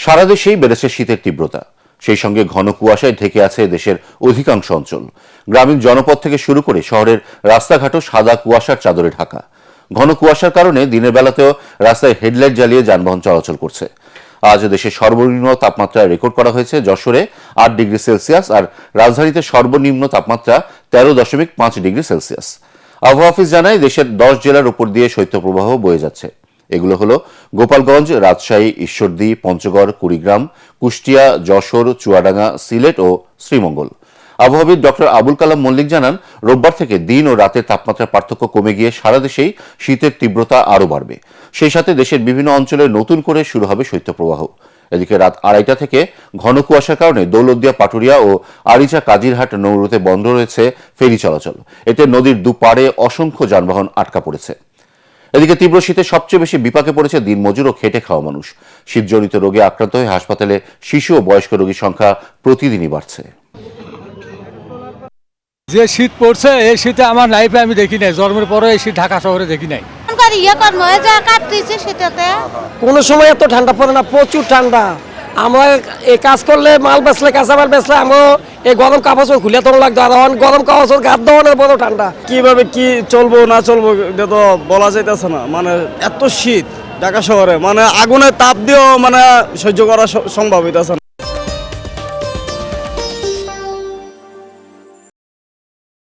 সারা দেশেই বেড়েছে শীতের তীব্রতা, সেই সঙ্গে ঘন কুয়াশায় ঢেকে আছে দেশের অধিকাংশ অঞ্চল। গ্রামীণ জনপদ থেকে শুরু করে শহরের রাস্তাঘাটও সাদা কুয়াশার চাদরে ঢাকা। ঘন কুয়াশার কারণে দিনের বেলাতেও রাস্তায় হেডলাইট জ্বালিয়ে যানবাহন চলাচল করছে। আজ দেশের সর্বনিম্ন তাপমাত্রা রেকর্ড করা হয়েছে যশোরে 8 ডিগ্রি সেলসিয়াস, আর রাজধানীতে সর্বনিম্ন তাপমাত্রা 13.5 ডিগ্রি সেলসিয়াস। আবহাওয়া অফিস জানায় দেশের 10 জেলার উপর দিয়ে শৈত্যপ্রবাহ বয়ে যাচ্ছে। এগুলো হলো গোপালগঞ্জ, রাজশাহী, ঈশ্বরদী, পঞ্চগড়, কুড়িগ্রাম, কুষ্টিয়া, যশোর, চুয়াডাঙ্গা, সিলেট ও শ্রীমঙ্গল। আবহাওয়াবিদ ডক্টর আবুল কালাম মল্লিক জানান, রোববার থেকে দিন ও রাতের তাপমাত্রার পার্থক্য কমে গিয়ে সারা দেশেই শীতের তীব্রতা আরও বাড়বে। সেই সাথে দেশের বিভিন্ন অঞ্চলে নতুন করে শুরু হবে শৈত্যপ্রবাহ। এদিকে রাত 2:30 থেকে ঘন কুয়াশার কারণে দৌলতদিয়া, পাটুরিয়া ও আরিচা কাজিরহাট নৌরুতে বন্ধ রয়েছে ফেরি চলাচল। এতে নদীর দুপাড়ে অসংখ্য যানবাহন আটকা পড়েছে। এদিকে তীব্র শীতে সবচেয়ে বেশি বিপাকে পড়েছে দিনমজুর ও খেটে খাওয়া মানুষ। শীতজনিত রোগে আক্রান্ত হয়ে হাসপাতালে শিশু ও বয়স্ক রোগীর সংখ্যা প্রতিদিনই বাড়ছে। যে শীত পড়ছে এই শীতে আমার লাইফে আমি দেখি নাই, জন্মের পরে এই শীত ঢাকা শহরে দেখি নাই। কোনো সময় এত ঠান্ডা পড়ে না, প্রচুর ঠান্ডা। আমরা এই কাজ করলে, মাল বেচলে, কাঁচা মাল বেচলে আমরা এই গরম কাপড় খুলে তোলা লাগতো, আর এখন গরম কাপড় গাত দেওয়ানোর বড় ঠান্ডা। কিভাবে কি চলবো না চলবো এটা তো বলা যাইতেছে না। মানে এত শীত ঢাকা শহরে, মানে আগুনের তাপ দিয়েও মানে সহ্য করা সম্ভব হইতেছে না।